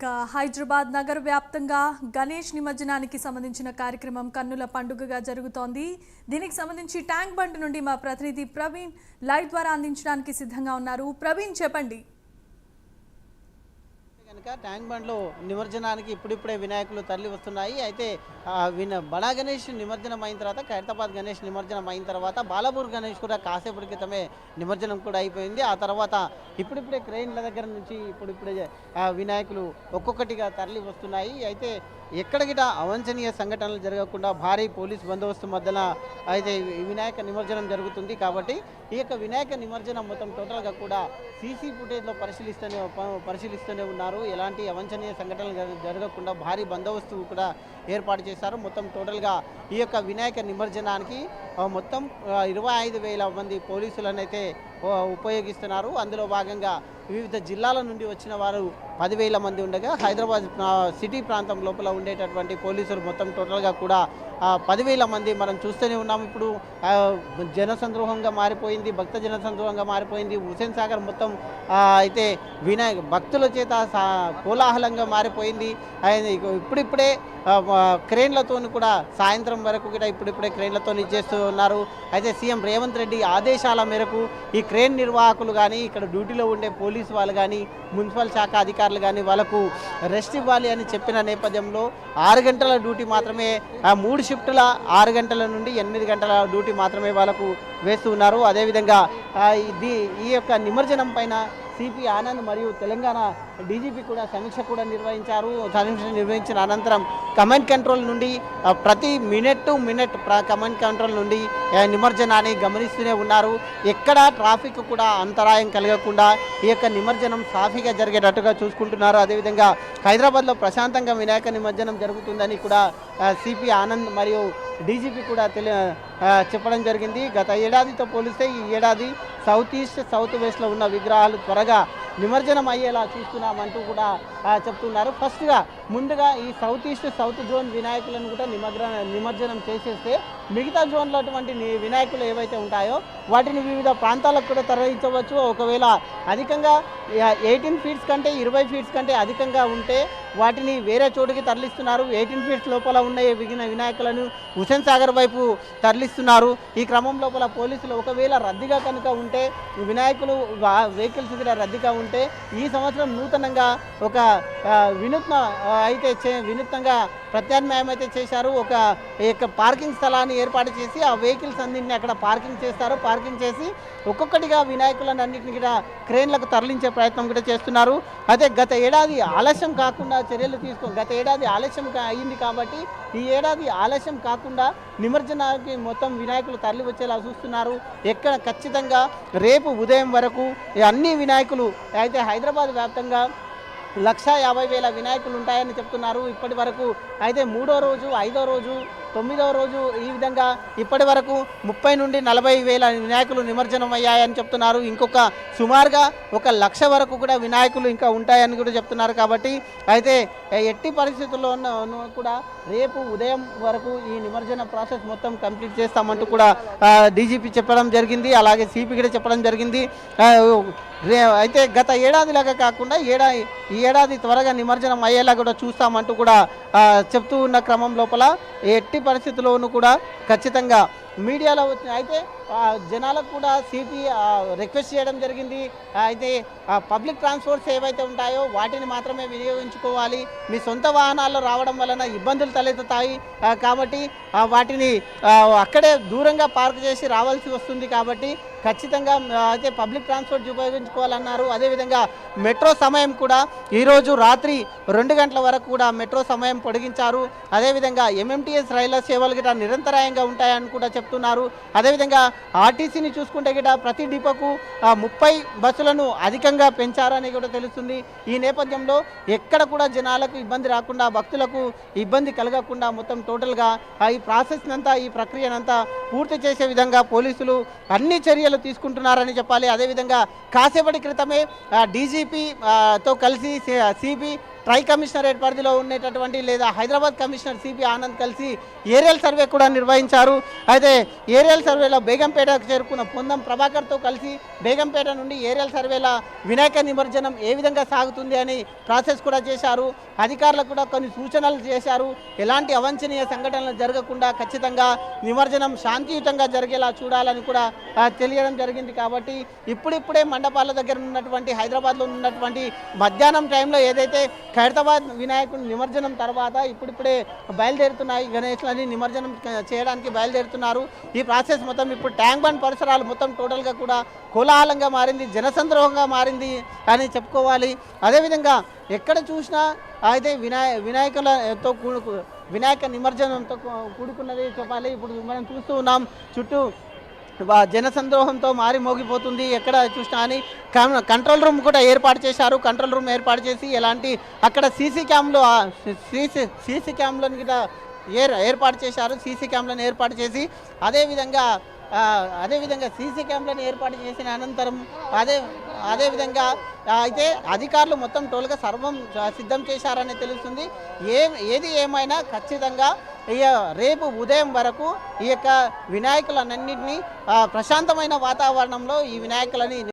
ఇక హైదరాబాద్ నగర వ్యాప్తంగా గణేష్ నిమజ్జనానికి సంబంధించిన కార్యక్రమం కన్నుల పండుగగా జరుగుతోంది. దీనికి సంబంధించి ట్యాంక్ బండ్ నుండి మా ప్రతినిధి ప్రవీణ్ లైవ్ ద్వారా అందించడానికి సిద్ధంగా ఉన్నారు. ప్రవీణ్, చెప్పండి. ట్యాంక్ బండ్లో నిమజ్జనానికి ఇప్పుడిప్పుడే వినాయకులు తరలి వస్తున్నాయి. అయితే బడా గణేష్ నిమజ్జనం అయిన తర్వాత, ఖైరతాబాద్ గణేష్ నిమజ్జనం అయిన తర్వాత బాలాపూర్ గణేష్ కూడా కాసేపటి క్రితమే నిమజ్జనం కూడా అయిపోయింది. ఆ తర్వాత ఇప్పుడిప్పుడే క్రెయిన్ల దగ్గర నుంచి ఇప్పుడిప్పుడే వినాయకులు ఒక్కొక్కటిగా తరలి వస్తున్నాయి. అయితే ఎక్కడికిట అవాంఛనీయ సంఘటనలు జరగకుండా భారీ పోలీస్ బందోబస్తు మధ్యన అయితే వినాయక నిమజ్జనం జరుగుతుంది. కాబట్టి ఈ యొక్క వినాయక నిమజ్జనం మొత్తం టోటల్గా కూడా సీసీ ఫుటేజ్లో పరిశీలిస్తూనే ఉన్నారు. ఎలాంటి అవాంఛనీయ సంఘటనలు జరగకుండా భారీ బందోబస్తు కూడా ఏర్పాటు చేశారు. మొత్తం టోటల్గా ఈ యొక్క వినాయక నిమజ్జనానికి మొత్తం 25,000 మంది పోలీసులను అయితే ఉపయోగిస్తున్నారు. అందులో భాగంగా వివిధ జిల్లాల నుండి వచ్చిన వారు 10,000 మంది ఉండగా, హైదరాబాద్ సిటీ ప్రాంతం లోపల ఉండేటటువంటి పోలీసులు మొత్తం టోటల్గా కూడా 10,000 మంది మనం చూస్తూనే ఉన్నాము. ఇప్పుడు జనసంద్రోహంగా మారిపోయింది, భక్త జనసంద్రోహంగా మారిపోయింది. హుసేన్ సాగర్ మొత్తం అయితే భక్తుల చేత కోలాహలంగా మారిపోయింది. ఇప్పుడిప్పుడే క్రేన్లతో కూడా సాయంత్రం వరకు కూడా ఇప్పుడిప్పుడే క్రేన్లతో ఇచ్చేస్తూ ఉన్నారు. అయితే సీఎం రేవంత్ రెడ్డి ఆదేశాల మేరకు ఈ క్రేన్ నిర్వాహకులు కానీ, ఇక్కడ డ్యూటీలో ఉండే పోలీసు వాళ్ళు కానీ, మున్సిపల్ శాఖ అధికారులు కానీ వాళ్ళకు రెస్ట్ ఇవ్వాలి అని చెప్పిన నేపథ్యంలో 6 గంటల డ్యూటీ మాత్రమే, 3 షిఫ్టుల 6 గంటల నుండి 8 గంటల డ్యూటీ మాత్రమే వాళ్ళకు వేస్తూ ఉన్నారు. అదేవిధంగా ఈ యొక్క నిమజ్జనం పైన సిపి ఆనంద్ మరియు తెలంగాణ డీజీపీ కూడా సమీక్ష కూడా నిర్వహించారు. సమీక్ష నిర్వహించిన అనంతరం కమాండ్ కంట్రోల్ నుండి ప్రతి minute to minute command control నుండి నిమజ్జనాన్ని గమనిస్తూనే ఉన్నారు. ఎక్కడ ట్రాఫిక్ కూడా అంతరాయం కలగకుండా ఈ యొక్క నిమజ్జనం సాఫీగా జరిగేటట్టుగా చూసుకుంటున్నారు. అదేవిధంగా హైదరాబాద్లో ప్రశాంతంగా వినాయక నిమజ్జనం జరుగుతుందని కూడా సిపి ఆనంద్ మరియు డీజీపీ కూడా చెప్పడం జరిగింది. గత ఏడాదితో పోలిస్తే ఈ ఏడాది సౌత్ ఈస్ట్ సౌత్ వెస్ట్లో ఉన్న విగ్రహాలు త్వరగా నిమజ్జనం అయ్యేలా చూస్తున్నామంటూ కూడా చెప్తున్నారు. ముందుగా ఈ సౌత్ ఈస్ట్ సౌత్ జోన్ వినాయకులను కూడా నిమజ్జనం చేసేస్తే మిగతా జోన్లో అటువంటి వినాయకులు ఏవైతే ఉంటాయో వాటిని వివిధ ప్రాంతాలకు కూడా తరలించవచ్చు. ఒకవేళ అధికంగా 18 ఫీట్స్ కంటే 20 ఫీట్స్ కంటే అధికంగా ఉంటే వాటిని వేరే చోటుకి తరలిస్తున్నారు. 18 ఫీట్స్ లోపల ఉన్న వినాయకులను హుసేన్ సాగర్ వైపు తరలిస్తున్నారు. ఈ క్రమం లోపల పోలీసులు ఒకవేళ రద్దీగా కనుక ఉంటే, వినాయకులు వెహికల్స్ కూడా రద్దీగా ఉంటే, ఈ సంవత్సరం నూతనంగా ఒక వినూత్నంగా ప్రత్యామ్నాయం అయితే చేశారు. ఒక పార్కింగ్ స్థలాన్ని ఏర్పాటు చేసి ఆ వెహికల్స్ అన్నింటినీ అక్కడ పార్కింగ్ చేస్తారు. పార్కింగ్ చేసి ఒక్కొక్కటిగా వినాయకులను అన్నింటినీ కూడా క్రేన్లకు తరలించే ప్రయత్నం కూడా చేస్తున్నారు. అయితే గత ఏడాది ఆలస్యం కాకుండా చర్యలు గత ఏడాది ఆలస్యం అయింది కాబట్టి ఈ ఏడాది ఆలస్యం కాకుండా నిమజ్జనానికి మొత్తం వినాయకులు తరలి వచ్చేలా చూస్తున్నారు. ఎక్కడ ఖచ్చితంగా రేపు ఉదయం వరకు అన్ని వినాయకులు అయితే హైదరాబాద్ వ్యాప్తంగా 150,000 వినాయకులు ఉంటాయని చెప్తున్నారు ఇప్పటి వరకు. అయితే 3వ రోజు, 5వ రోజు, 9వ రోజు ఈ విధంగా ఇప్పటి వరకు 30 నుండి 40,000 వినాయకులు నిమజ్జనం అయ్యాయని చెప్తున్నారు. ఇంకొక సుమారుగా 1,00,000 వరకు కూడా వినాయకులు ఇంకా ఉంటాయని కూడా చెప్తున్నారు. కాబట్టి అయితే ఎట్టి పరిస్థితుల్లో కూడా రేపు ఉదయం వరకు ఈ నిమజ్జన ప్రాసెస్ మొత్తం కంప్లీట్ చేస్తామంటూ కూడా డీజీపీ చెప్పడం జరిగింది. అలాగే సిపి కూడా చెప్పడం జరిగింది. అయితే గత ఏడాదిలాగా కాకుండా ఈ ఏడాది త్వరగా నిమజ్జనం అయ్యేలా కూడా చూస్తామంటూ కూడా చెప్తూ ఉన్న క్రమం లోపల ఎట్టి పరిస్థితుల్లోనూ కూడా ఖచ్చితంగా మీడియాలో అయితే జనాలకు కూడా సిపి రిక్వెస్ట్ చేయడం జరిగింది. అయితే పబ్లిక్ ట్రాన్స్పోర్ట్స్ ఏవైతే ఉంటాయో వాటిని మాత్రమే వినియోగించుకోవాలి. మీ సొంత వాహనాల్లో రావడం వలన ఇబ్బందులు తలెత్తుతాయి. కాబట్టి వాటిని అక్కడే దూరంగా పార్క్ చేసి రావాల్సి వస్తుంది. కాబట్టి ఖచ్చితంగా అయితే పబ్లిక్ ట్రాన్స్పోర్ట్ ఉపయోగించుకోవాలన్నారు. అదేవిధంగా మెట్రో సమయం కూడా ఈరోజు రాత్రి 2 గంటల వరకు కూడా మెట్రో సమయం పొడిగించారు. అదేవిధంగా ఎంఎంటీఎస్ రైళ్ల సేవలు గిట నిరంతరాయంగా ఉంటాయని కూడా చెప్తున్నారు. అదేవిధంగా ఆర్టీసీని చూసుకుంటే గిట ప్రతి డిపోకు 30 బస్సులను అధికంగా పెంచారని కూడా తెలుస్తుంది. ఈ నేపథ్యంలో ఎక్కడ కూడా జనాలకు ఇబ్బంది రాకుండా, భక్తులకు ఇబ్బంది కలగకుండా మొత్తం టోటల్గా ఈ ప్రాసెస్ అంతా, ఈ ప్రక్రియనంతా పూర్తి చేసే విధంగా పోలీసులు అన్ని చర్యలు తీసుకుంటున్నారని చెప్పాలి. అదేవిధంగా కాసేపటి క్రితమే డీజీపీ తో కలిసి సిపి ట్రై కమిషనరేట్ పరిధిలో ఉండేటటువంటి లేదా హైదరాబాద్ కమిషనర్ సిపి ఆనంద్ కలిసి ఏరియల్ సర్వే కూడా నిర్వహించారు. అయితే ఏరియల్ సర్వేలో బేగంపేటకు చేరుకున్న పొందం ప్రభాకర్తో కలిసి బేగంపేట నుండి ఏరియల్ సర్వేల వినాయక నిమజ్జనం ఏ విధంగా సాగుతుంది అని ప్రాసెస్ కూడా చేశారు. అధికారులకు కూడా కొన్ని సూచనలు చేశారు. ఎలాంటి అవాంఛనీయ సంఘటనలు జరగకుండా ఖచ్చితంగా నిమజ్జనం శాంతియుతంగా జరిగేలా చూడాలని కూడా తెలియడం జరిగింది. కాబట్టి ఇప్పుడిప్పుడే మండపాల దగ్గర ఉన్నటువంటి హైదరాబాద్లో ఉన్నటువంటి మధ్యాహ్నం టైంలో ఏదైతే ఖైరతాబాద్ వినాయకుడి నిమజ్జనం తర్వాత ఇప్పుడిప్పుడే బయలుదేరుతున్నాయి గణేష్లని నిమజ్జనం చేయడానికి బయలుదేరుతున్నారు. ఈ ప్రాసెస్ మొత్తం ఇప్పుడు ట్యాంక్ బండ్ పరిసరాలు మొత్తం టోటల్గా కూడా కోలాహలంగా మారింది, జనసంద్రోహంగా మారింది అని చెప్పుకోవాలి. అదేవిధంగా ఎక్కడ చూసినా అయితే వినాయకులతో వినాయక నిమజ్జనంతో కూడుకున్నది చెప్పాలి. ఇప్పుడు మనం చూస్తూ ఉన్నాం చుట్టూ జనసంద్రోహంతో మారి మోగిపోతుంది ఎక్కడ చూసినా అని. కంట్రోల్ రూమ్ కూడా ఏర్పాటు చేశారు. కంట్రోల్ రూమ్ ఏర్పాటు చేసి ఎలాంటి అక్కడ సీసీ క్యామ్లను కూడా ఏర్పాటు చేశారు. సీసీ క్యామ్లను ఏర్పాటు చేసి అదేవిధంగా సీసీ క్యామ్లను ఏర్పాటు చేసిన అనంతరం అదేవిధంగా అయితే అధికారులు మొత్తం టోల్గా సర్వం సిద్ధం చేశారని తెలుస్తుంది. ఏది ఏమైనా ఖచ్చితంగా రేపు ఉదయం వరకు ఈ యొక్క వినాయకులన్నింటినీ ప్రశాంతమైన వాతావరణంలో ఈ వినాయకులని